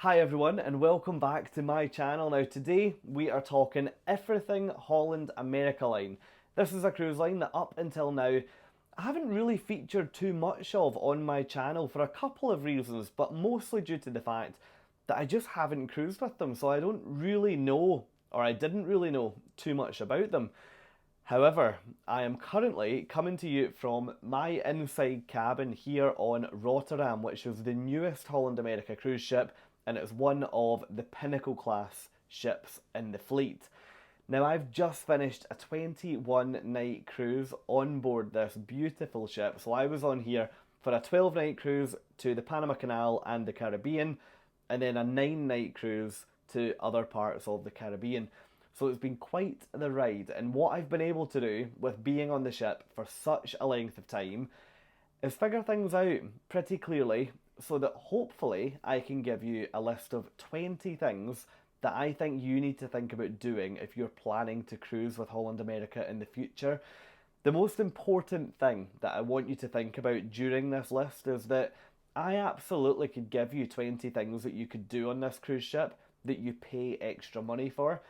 Hi everyone and welcome back to my channel. Now today we are talking everything Holland America Line. This is a cruise line that up until now I haven't really featured too much of on my channel for a couple of reasons, but mostly due to the fact that I just haven't cruised with them, so I don't really know, or I didn't really know too much about them. However, I am currently coming to you from my inside cabin here on Rotterdam, which is the newest Holland America cruise ship, and it's one of the Pinnacle Class ships in the fleet. Now, I've just finished a 21 night cruise on board this beautiful ship. So I was on here for a 12 night cruise to the Panama Canal and the Caribbean, and then a 9 night cruise to other parts of the Caribbean. So it's been quite the ride, and what I've been able to do with being on the ship for such a length of time is figure things out pretty clearly so that hopefully I can give you a list of 20 things that I think you need to think about doing if you're planning to cruise with Holland America in the future. The most important thing that I want you to think about during this list is that I absolutely could give you 20 things that you could do on this cruise ship that you pay extra money for.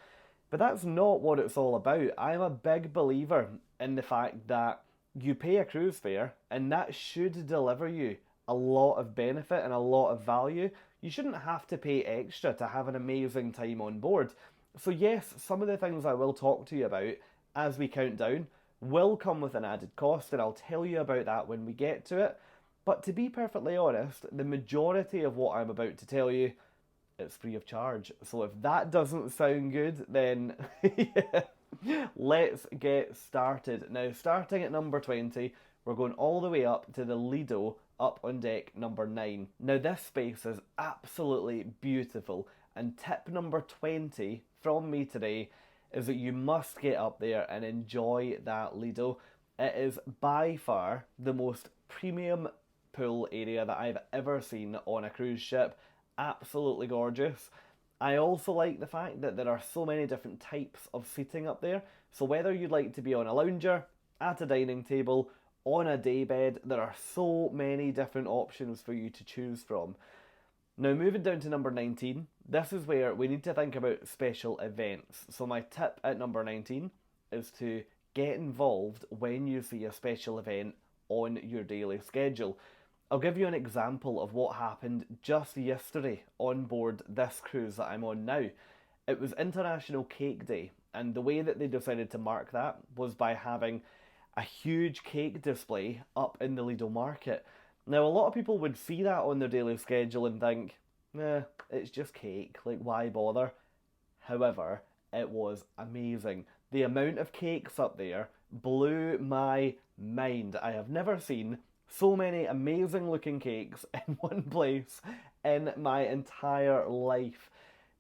But that's not what it's all about. I'm a big believer in the fact that you pay a cruise fare and that should deliver you a lot of benefit and a lot of value. You shouldn't have to pay extra to have an amazing time on board. So yes, some of the things I will talk to you about as we count down will come with an added cost, and I'll tell you about that when we get to it. But to be perfectly honest, the majority of what I'm about to tell you, it's free of charge. So if that doesn't sound good, then yeah, let's get started. Now, starting at number 20, we're going all the way up to the Lido up on deck number 9. Now, this space is absolutely beautiful, and tip number 20 from me today is that you must get up there and enjoy that Lido. It is by far the most premium pool area that I've ever seen on a cruise ship. Absolutely gorgeous. I also like the fact that there are so many different types of seating up there. So whether you'd like to be on a lounger, at a dining table, on a daybed, there are so many different options for you to choose from. Now, moving down to number 19, this is where we need to think about special events. So my tip at number 19 is to get involved when you see a special event on your daily schedule. I'll give you an example of what happened just yesterday on board this cruise that I'm on now. It was International Cake Day, and the way that they decided to mark that was by having a huge cake display up in the Lido market. Now, a lot of people would see that on their daily schedule and think, it's just cake, like why bother? However, it was amazing. The amount of cakes up there blew my mind. I have never seen so many amazing looking cakes in one place in my entire life.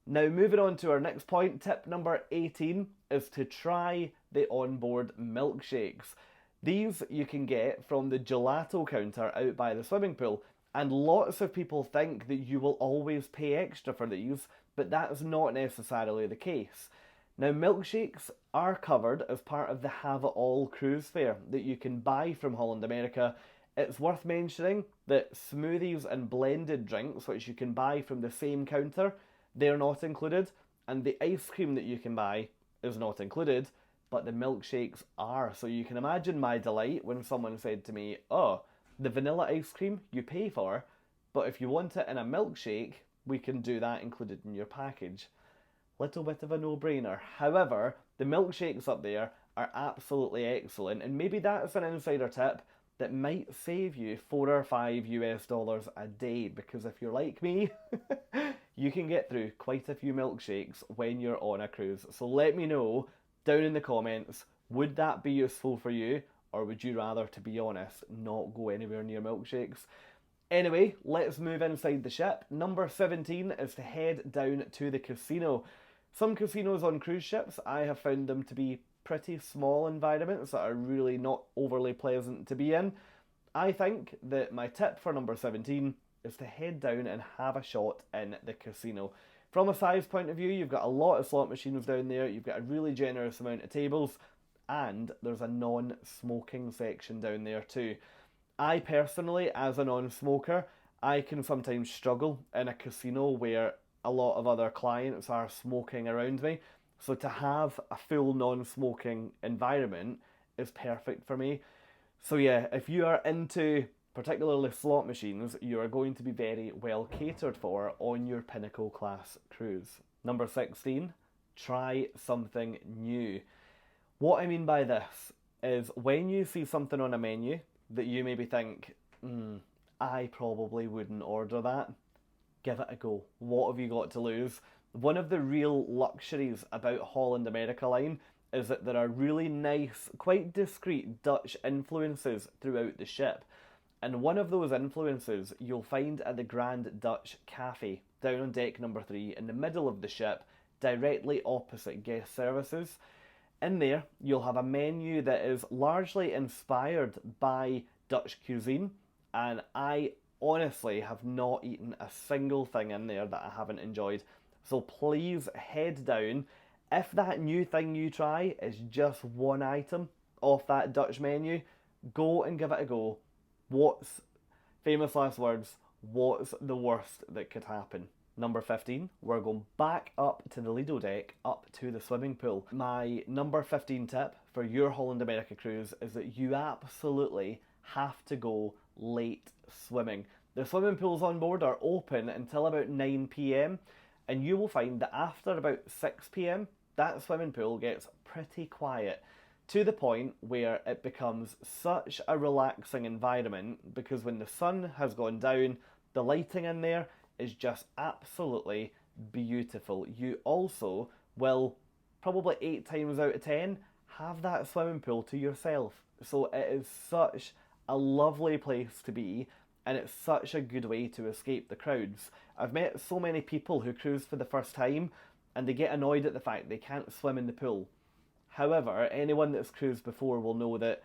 Now, moving on to our next point, tip number 18 is to try the onboard milkshakes. These you can get from the gelato counter out by the swimming pool, and lots of people think that you will always pay extra for these, but that's not necessarily the case. Now, milkshakes are covered as part of the Have It All cruise fare that you can buy from Holland America. It's worth mentioning that smoothies and blended drinks, which you can buy from the same counter, they're not included, and the ice cream that you can buy is not included, but the milkshakes are. So you can imagine my delight when someone said to me, oh, the vanilla ice cream you pay for, but if you want it in a milkshake, we can do that included in your package. Little bit of a no-brainer. However, the milkshakes up there are absolutely excellent, and maybe that's an insider tip that might save you $4 or $5 a day, because if you're like me, you can get through quite a few milkshakes when you're on a cruise. So let me know down in the comments, would that be useful for you, or would you rather, to be honest, not go anywhere near milkshakes? Anyway, let's move inside the ship. Number 17 is to head down to the casino. Some casinos on cruise ships, I have found them to be pretty small environments that are really not overly pleasant to be in. I think that my tip for number 17 is to head down and have a shot in the casino. From a size point of view, you've got a lot of slot machines down there, you've got a really generous amount of tables, and there's a non-smoking section down there too. I personally, as a non-smoker, I can sometimes struggle in a casino where a lot of other clients are smoking around me. So to have a full non-smoking environment is perfect for me. So yeah, if you are into particularly slot machines, you are going to be very well catered for on your Pinnacle Class cruise. Number 16, try something new. What I mean by this is when you see something on a menu that you maybe think, I probably wouldn't order that, give it a go. What have you got to lose? One of the real luxuries about Holland America Line is that there are really nice, quite discreet Dutch influences throughout the ship. And one of those influences you'll find at the Grand Dutch Cafe, down on deck number 3, in the middle of the ship, directly opposite guest services. In there, you'll have a menu that is largely inspired by Dutch cuisine, and I honestly have not eaten a single thing in there that I haven't enjoyed. So please head down. If that new thing you try is just one item off that Dutch menu, go and give it a go. What's, famous last words, what's the worst that could happen? Number 15, we're going back up to the Lido deck, up to the swimming pool. My number 15 tip for your Holland America cruise is that you absolutely have to go late swimming. The swimming pools on board are open until about 9 p.m, and you will find that after about 6 p.m, that swimming pool gets pretty quiet, to the point where it becomes such a relaxing environment, because when the sun has gone down, the lighting in there is just absolutely beautiful. You also will, probably 8 times out of 10, have that swimming pool to yourself. So it is such a lovely place to be, and it's such a good way to escape the crowds. I've met so many people who cruise for the first time, and they get annoyed at the fact they can't swim in the pool. However, anyone that's cruised before will know that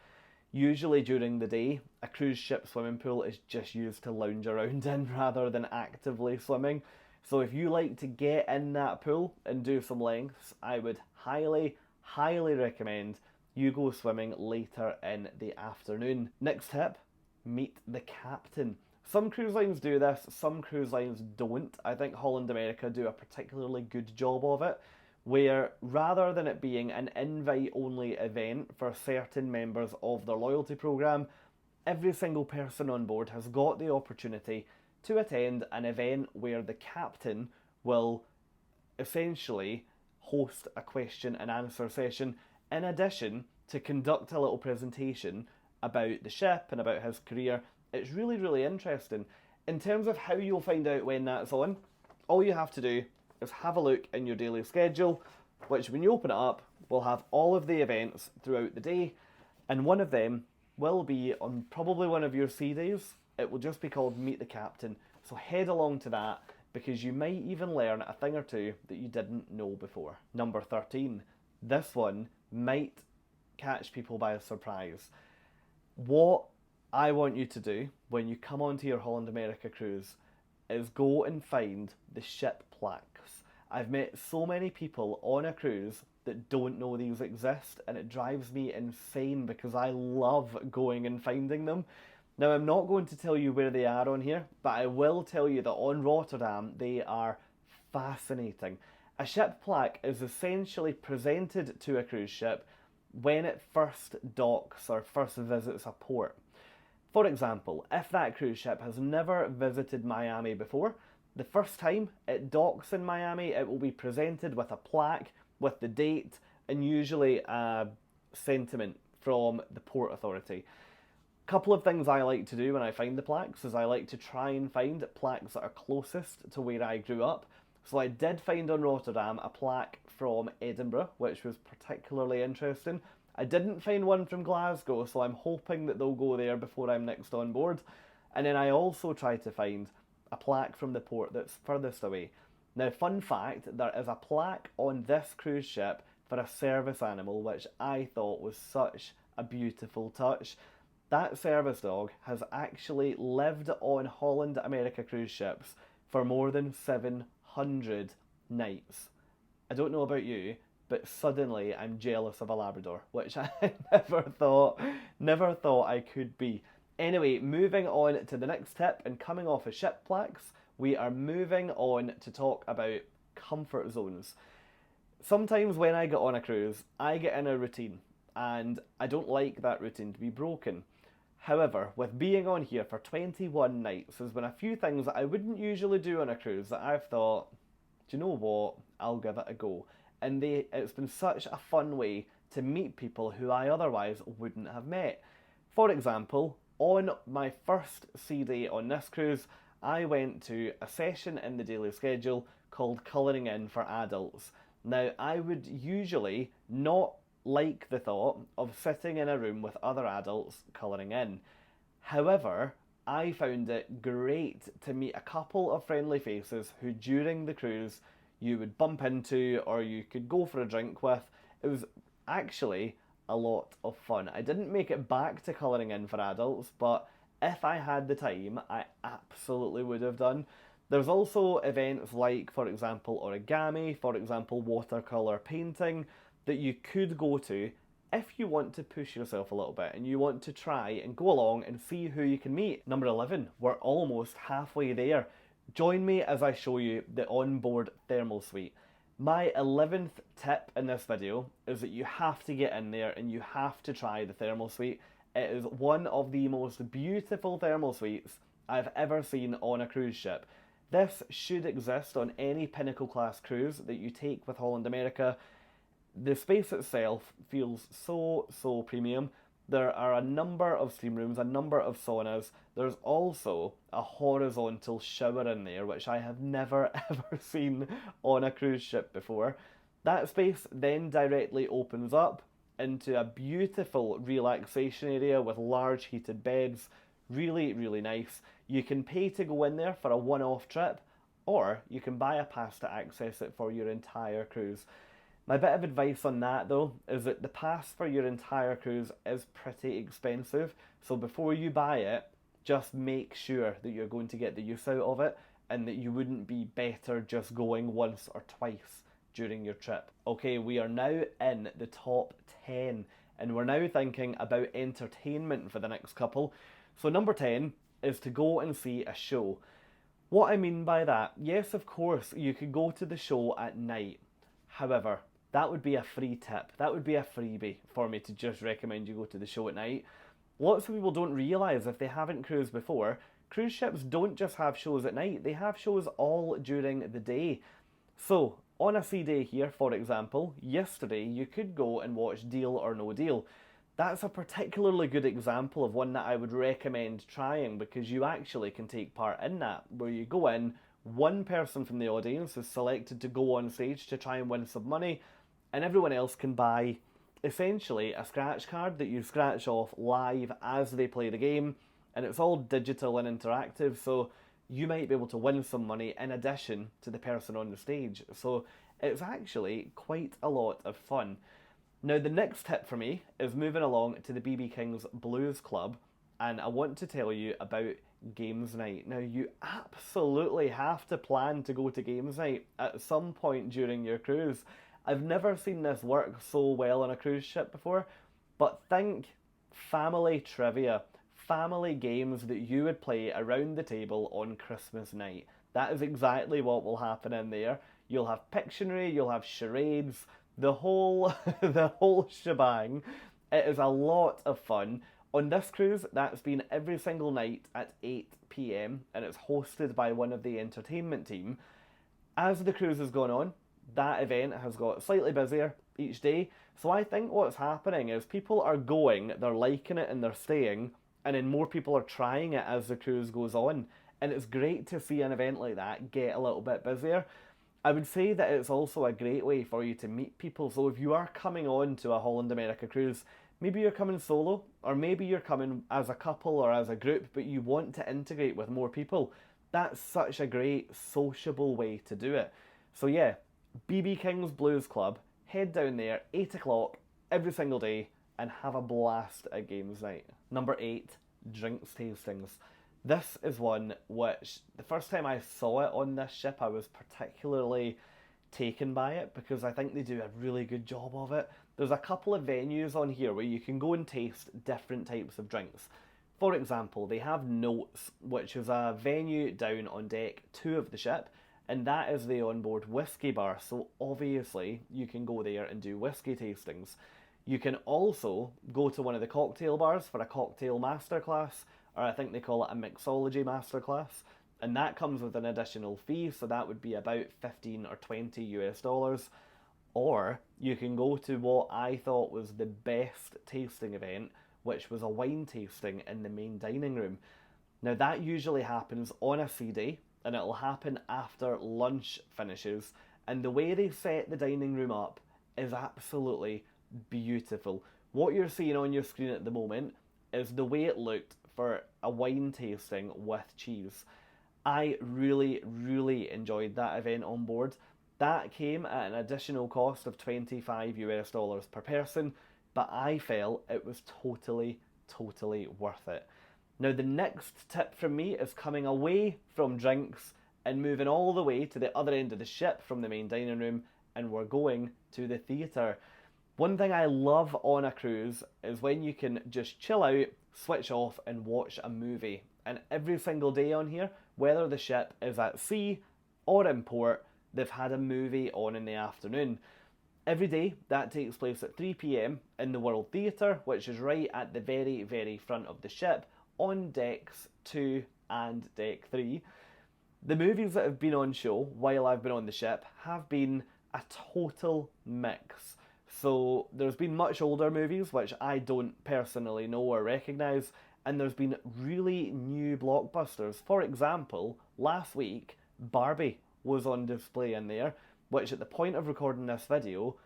usually during the day, a cruise ship swimming pool is just used to lounge around in rather than actively swimming. So if you like to get in that pool and do some lengths, I would highly, highly recommend you go swimming later in the afternoon. Next tip, meet the captain. Some cruise lines do this, some cruise lines don't. I think Holland America do a particularly good job of it, where rather than it being an invite-only event for certain members of their loyalty programme, every single person on board has got the opportunity to attend an event where the captain will essentially host a question and answer session, in addition to conduct a little presentation about the ship and about his career. It's really, really interesting. In terms of how you'll find out when that's on, all you have to do is have a look in your daily schedule, which when you open it up will have all of the events throughout the day, and one of them will be on probably one of your sea days. It will just be called Meet the Captain, so head along to that, because you might even learn a thing or two that you didn't know before. Number 13, this one might catch people by surprise. What I want you to do when you come onto your Holland America cruise is go and find the ship plaques. I've met so many people on a cruise that don't know these exist, and it drives me insane because I love going and finding them. Now, I'm not going to tell you where they are on here, but I will tell you that on Rotterdam they are fascinating. A ship plaque is essentially presented to a cruise ship when it first docks or first visits a port. For example, if that cruise ship has never visited Miami before, the first time it docks in Miami, it will be presented with a plaque with the date and usually a sentiment from the port authority. Couple of things I like to do when I find the plaques is I like to try and find plaques that are closest to where I grew up. So I did find on Rotterdam a plaque from Edinburgh, which was particularly interesting. I didn't find one from Glasgow, so I'm hoping that they'll go there before I'm next on board. And then I also tried to find a plaque from the port that's furthest away. Now, fun fact, there is a plaque on this cruise ship for a service animal, which I thought was such a beautiful touch. That service dog has actually lived on Holland America cruise ships for more than 700 nights. I don't know about you, but suddenly I'm jealous of a Labrador, which I never thought I could be. Anyway, moving on to the next tip, and coming off of ship Plaques, we are moving on to talk about comfort zones. Sometimes when I get on a cruise, I get in a routine, and I don't like that routine to be broken. However, with being on here for 21 nights, there's been a few things that I wouldn't usually do on a cruise that I've thought, do you know what, I'll give it a go. And it's been such a fun way to meet people who I otherwise wouldn't have met. For example, on my first sea day on this cruise, I went to a session in the daily schedule called Colouring In for Adults. Now, I would usually not like the thought of sitting in a room with other adults colouring in. However, I found it great to meet a couple of friendly faces who during the cruise you would bump into or you could go for a drink with. It was actually a lot of fun. I didn't make it back to colouring in for adults, but if I had the time, I absolutely would have done. There's also events like, for example, origami, for example, watercolour painting, that you could go to if you want to push yourself a little bit and you want to try and go along and see who you can meet. Number 11, we're almost halfway there. Join me as I show you the onboard thermal suite. My 11th tip in this video is that you have to get in there and you have to try the thermal suite. It is one of the most beautiful thermal suites I've ever seen on a cruise ship. This should exist on any Pinnacle Class cruise that you take with Holland America. The space itself feels so premium. There are a number of steam rooms, a number of saunas. There's also a horizontal shower in there, which I have never ever seen on a cruise ship before. That space then directly opens up into a beautiful relaxation area with large heated beds. Really nice. You can pay to go in there for a one-off trip, or you can buy a pass to access it for your entire cruise. My bit of advice on that though is that the pass for your entire cruise is pretty expensive, so before you buy it, just make sure that you're going to get the use out of it and that you wouldn't be better just going once or twice during your trip. Okay, we are now in the top 10 and we're now thinking about entertainment for the next couple. So number 10 is to go and see a show. What I mean by that, yes, of course, you could go to the show at night. However, that would be a free tip. That would be a freebie for me to just recommend you go to the show at night. Lots of people don't realise, if they haven't cruised before, cruise ships don't just have shows at night, they have shows all during the day. So, on a sea day here, for example, yesterday you could go and watch Deal or No Deal. That's a particularly good example of one that I would recommend trying because you actually can take part in that, where you go in, one person from the audience is selected to go on stage to try and win some money, and everyone else can buy essentially a scratch card that you scratch off live as they play the game, and it's all digital and interactive, so you might be able to win some money in addition to the person on the stage. So it's actually quite a lot of fun. Now the next tip for me is moving along to the BB King's Blues Club, and I want to tell you about games night. Now you absolutely have to plan to go to games night at some point during your cruise. I've never seen this work so well on a cruise ship before, but think family trivia, family games that you would play around the table on Christmas night. That is exactly what will happen in there. You'll have Pictionary, you'll have charades, the whole the whole shebang. It is a lot of fun. On this cruise, that's been every single night at 8 p.m. and it's hosted by one of the entertainment team. As the cruise has gone on, that event has got slightly busier each day. So I think what's happening is people are going, they're liking it and they're staying, and then more people are trying it as the cruise goes on. And it's great to see an event like that get a little bit busier. I would say that it's also a great way for you to meet people. So if you are coming on to a Holland America cruise, maybe you're coming solo, or maybe you're coming as a couple or as a group, but you want to integrate with more people. That's such a great sociable way to do it. So yeah, BB King's Blues Club, head down there, 8 o'clock every single day, and have a blast at games night. Number 8, drinks tastings. This is one which, the first time I saw it on this ship, I was particularly taken by it because I think they do a really good job of it. There's a couple of venues on here where you can go and taste different types of drinks. For example, they have Notes, which is a venue down on deck 2 of the ship, and that is the onboard whiskey bar, so obviously you can go there and do whiskey tastings. You can also go to one of the cocktail bars for a cocktail masterclass, or I think they call it a mixology masterclass, and that comes with an additional fee, so that would be about 15 or 20 US dollars. Or you can go to what I thought was the best tasting event, which was a wine tasting in the main dining room. Now that usually happens on a sea day, and it'll happen after lunch finishes, and the way they set the dining room up is absolutely beautiful. What you're seeing on your screen at the moment is the way it looked for a wine tasting with cheese. I really, really enjoyed that event on board. That came at an additional cost of 25 US dollars per person, but I felt it was totally, totally worth it. Now the next tip from me is coming away from drinks and moving all the way to the other end of the ship from the main dining room, and we're going to the theatre. One thing I love on a cruise is when you can just chill out, switch off and watch a movie. And every single day on here, whether the ship is at sea or in port, they've had a movie on in the afternoon. Every day that takes place at 3 PM in the World Theatre, which is right at the very, very front of the ship on decks 2 and deck 3. The movies that have been on show while I've been on the ship have been a total mix. So there's been much older movies which I don't personally know or recognise, and there's been really new blockbusters. For example, last week Barbie was on display in there, which at the point of recording this video,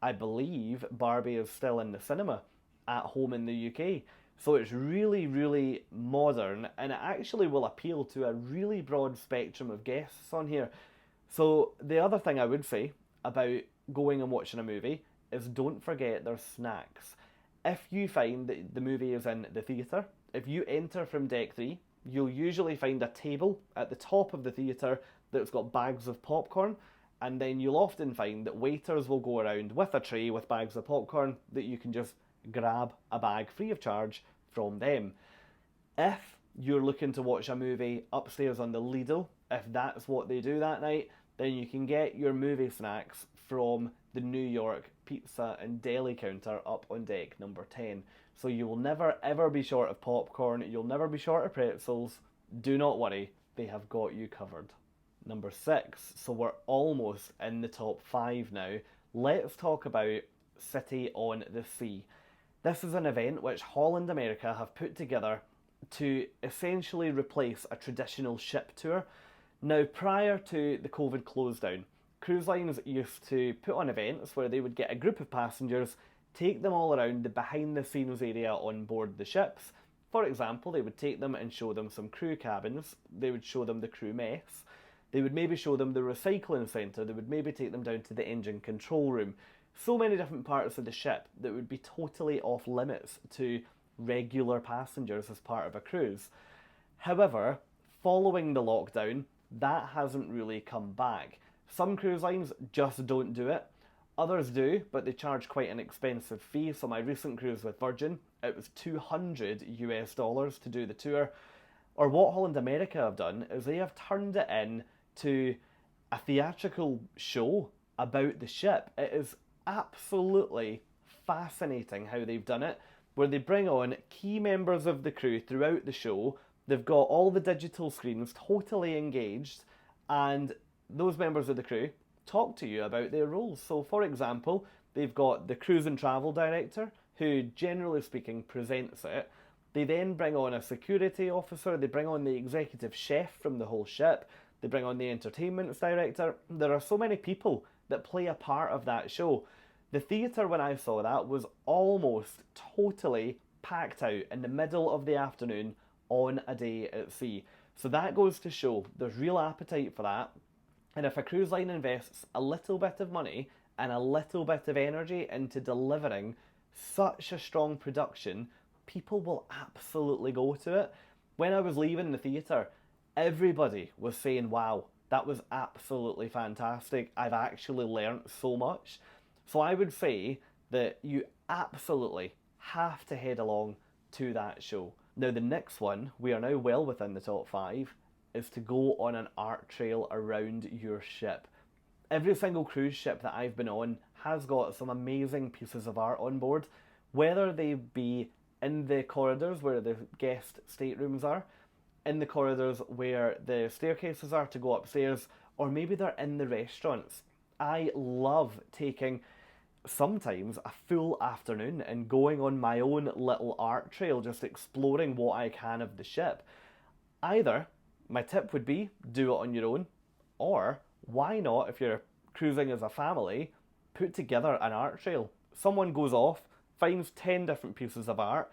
I believe Barbie is still in the cinema at home in the UK. So it's really, really modern, and it actually will appeal to a really broad spectrum of guests on here. So the other thing I would say about going and watching a movie is don't forget there's snacks. If you find that the movie is in the theatre, if you enter from deck 3, you'll usually find a table at the top of the theatre that's got bags of popcorn, and then you'll often find that waiters will go around with a tray with bags of popcorn that you can just grab a bag free of charge from them. If you're looking to watch a movie upstairs on the Lido, if that's what they do that night, then you can get your movie snacks from the New York pizza and deli counter up on deck number 10. So you will never ever be short of popcorn, you'll never be short of pretzels. Do not worry, they have got you covered. Number 6, so we're almost in the top 5 now. Let's talk about City on the Sea. This is an event which Holland America have put together to essentially replace a traditional ship tour. Now, prior to the COVID close down, cruise lines used to put on events where they would get a group of passengers, take them all around the behind the scenes area on board the ships. For example, they would take them and show them some crew cabins, they would show them the crew mess, they would maybe show them the recycling centre, they would maybe take them down to the engine control room. So many different parts of the ship that would be totally off limits to regular passengers as part of a cruise. However, following the lockdown, that hasn't really come back. Some cruise lines just don't do it. Others do, but they charge quite an expensive fee. So my recent cruise with Virgin, it was 200 US dollars to do the tour. Or what Holland America have done is they have turned it into a theatrical show about the ship. It is absolutely fascinating how they've done it, where they bring on key members of the crew throughout the show. They've got all the digital screens totally engaged, and those members of the crew talk to you about their roles. So for example, they've got the cruise and travel director, who generally speaking presents it. They then bring on a security officer, they bring on the executive chef from the whole ship, they bring on the entertainment director. There are so many people that play a part of that show. The theatre, when I saw that, was almost totally packed out in the middle of the afternoon on a day at sea. So that goes to show there's real appetite for that. And if a cruise line invests a little bit of money and a little bit of energy into delivering such a strong production, people will absolutely go to it. When I was leaving the theatre, everybody was saying, wow, that was absolutely fantastic. I've actually learnt so much. So I would say that you absolutely have to head along to that show. Now the next one, we are now well within the top 5, is to go on an art trail around your ship. Every single cruise ship that I've been on has got some amazing pieces of art on board, whether they be in the corridors where the guest staterooms are, in the corridors where the staircases are to go upstairs, or maybe they're in the restaurants. I love taking sometimes a full afternoon and going on my own little art trail, just exploring what I can of the ship. Either, my tip would be, do it on your own, or why not, if you're cruising as a family, put together an art trail. Someone goes off, finds 10 different pieces of art,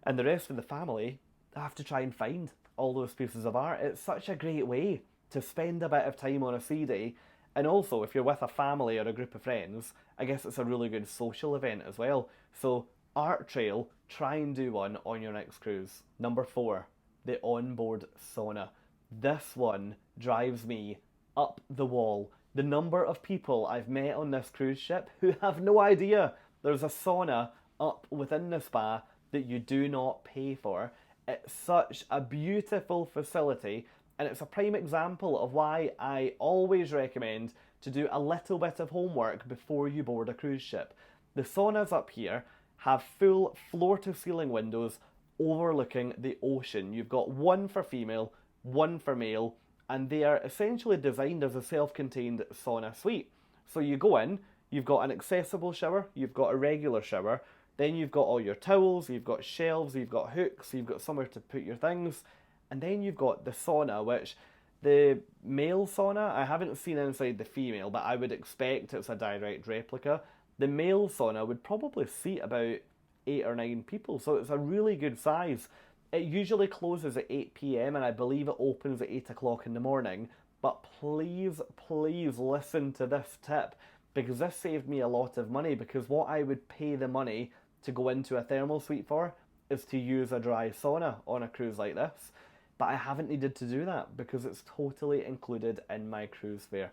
and the rest of the family have to try and find all those pieces of art. It's such a great way to spend a bit of time on a sea day, and also if you're with a family or a group of friends, I guess it's a really good social event as well. So art trail, try and do one on your next cruise. Number 4, the onboard sauna. This one drives me up the wall. The number of people I've met on this cruise ship who have no idea there's a sauna up within the spa that you do not pay for. It's such a beautiful facility, and it's a prime example of why I always recommend to do a little bit of homework before you board a cruise ship. The saunas up here have full floor-to-ceiling windows overlooking the ocean. You've got one for female, one for male, and they are essentially designed as a self-contained sauna suite. So you go in, you've got an accessible shower, you've got a regular shower, then you've got all your towels, you've got shelves, you've got hooks, you've got somewhere to put your things, and then you've got the sauna, which the male sauna, I haven't seen inside the female, but I would expect it's a direct replica. The male sauna would probably seat about 8 or 9 people, so it's a really good size. It usually closes at 8 p.m. and I believe it opens at 8 o'clock in the morning, but please, please listen to this tip, because this saved me a lot of money, because what I would pay the money to go into a thermal suite for is to use a dry sauna on a cruise like this. But I haven't needed to do that because it's totally included in my cruise fare.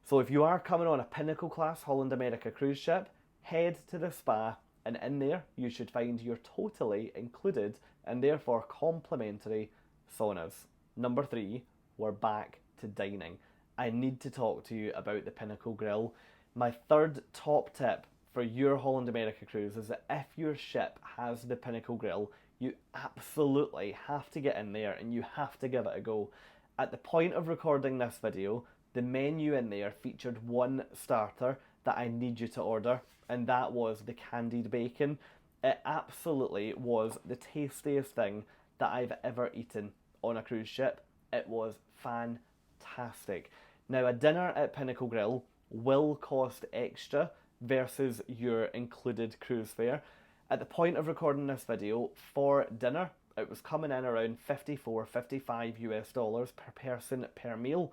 So if you are coming on a Pinnacle Class Holland America cruise ship, head to the spa, and in there you should find your totally included and therefore complimentary saunas. Number 3, we're back to dining. I need to talk to you about the Pinnacle Grill. My third top tip for your Holland America cruise is that if your ship has the Pinnacle Grill, you absolutely have to get in there and you have to give it a go. At the point of recording this video, the menu in there featured one starter that I need you to order, and that was the candied bacon. It absolutely was the tastiest thing that I've ever eaten on a cruise ship. It was fantastic. Now, a dinner at Pinnacle Grill will cost extra versus your included cruise fare. At the point of recording this video, for dinner, it was coming in around $55 US per person per meal,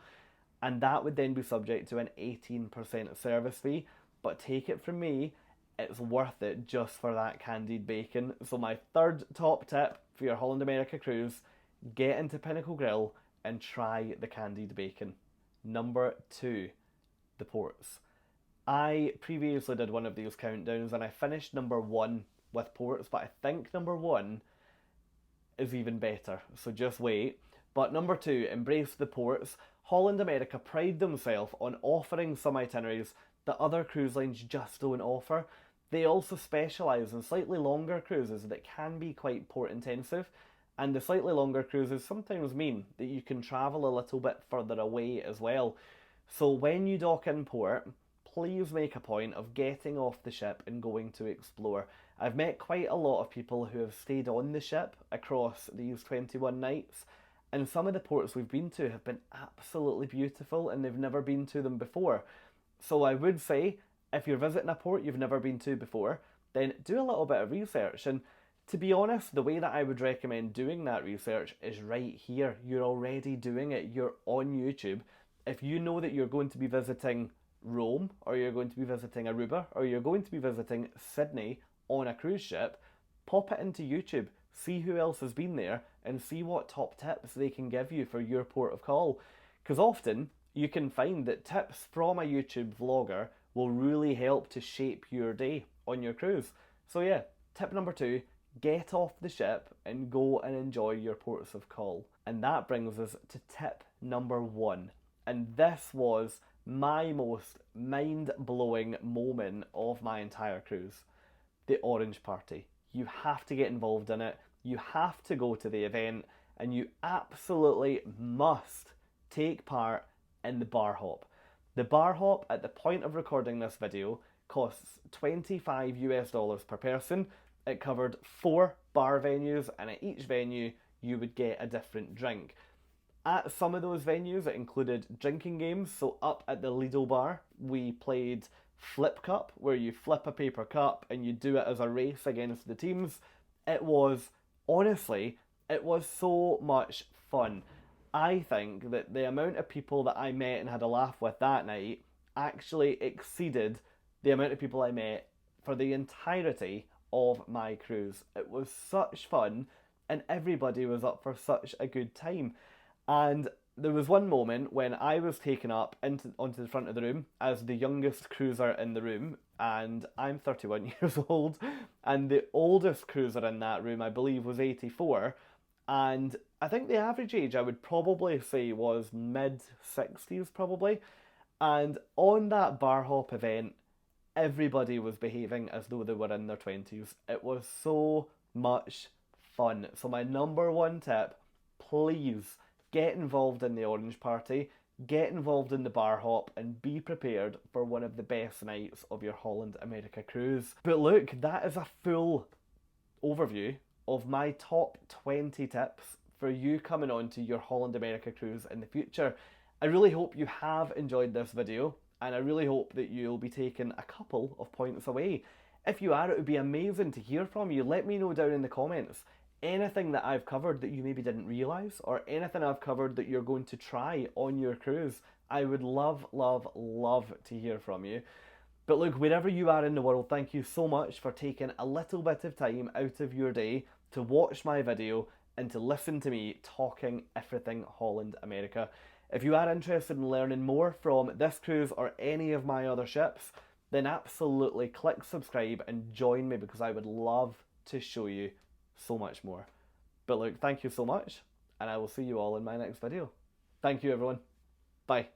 and that would then be subject to an 18% service fee. But take it from me, it's worth it just for that candied bacon. So my third top tip for your Holland America cruise, get into Pinnacle Grill and try the candied bacon. Number 2, the ports. I previously did one of these countdowns and I finished number 1 with ports, but I think number 1 is even better, so just wait. But number 2, embrace the ports. Holland America pride themselves on offering some itineraries that other cruise lines just don't offer. They also specialise in slightly longer cruises that can be quite port intensive, and the slightly longer cruises sometimes mean that you can travel a little bit further away as well. So when you dock in port, please make a point of getting off the ship and going to explore. I've met quite a lot of people who have stayed on the ship across these 21 nights, and some of the ports we've been to have been absolutely beautiful and they've never been to them before. So I would say, if you're visiting a port you've never been to before, then do a little bit of research. And to be honest, the way that I would recommend doing that research is right here. You're already doing it. You're on YouTube. If you know that you're going to be visiting Rome, or you're going to be visiting Aruba, or you're going to be visiting Sydney on a cruise ship, pop it into YouTube, see who else has been there, and see what top tips they can give you for your port of call. Because often you can find that tips from a YouTube vlogger will really help to shape your day on your cruise. So yeah, tip number 2, get off the ship and go and enjoy your ports of call. And that brings us to tip number 1. And this was my most mind-blowing moment of my entire cruise. The orange party. You have to get involved in it. You have to go to the event, and you absolutely must take part in the bar hop. The bar hop, at the point of recording this video, costs $25 per person. It covered 4 bar venues, and at each venue you would get a different drink. At some of those venues it included drinking games, so up at the Lido bar we played Flip Cup, where you flip a paper cup and you do it as a race against the teams. It was, honestly, it was so much fun. I think that the amount of people that I met and had a laugh with that night actually exceeded the amount of people I met for the entirety of my cruise. It was such fun and everybody was up for such a good time. And there was one moment when I was taken up onto the front of the room as the youngest cruiser in the room, and I'm 31 years old, and the oldest cruiser in that room I believe was 84, and I think the average age I would probably say was mid-60s probably. And on that bar hop event, everybody was behaving as though they were in their 20s. It was so much fun. So my number 1 tip, please get involved in the orange party, get involved in the bar hop, and be prepared for one of the best nights of your Holland America cruise. But look, that is a full overview of my top 20 tips for you coming on to your Holland America cruise in the future. I really hope you have enjoyed this video, and I really hope that you'll be taking a couple of points away. If you are, it would be amazing to hear from you. Let me know down in the comments anything that I've covered that you maybe didn't realise, or anything I've covered that you're going to try on your cruise. I would love, love, love to hear from you. But look, wherever you are in the world, thank you so much for taking a little bit of time out of your day to watch my video and to listen to me talking everything Holland America. If you are interested in learning more from this cruise or any of my other ships, then absolutely click subscribe and join me, because I would love to show you so much more. But look, thank you so much, and I will see you all in my next video. Thank you everyone. Bye.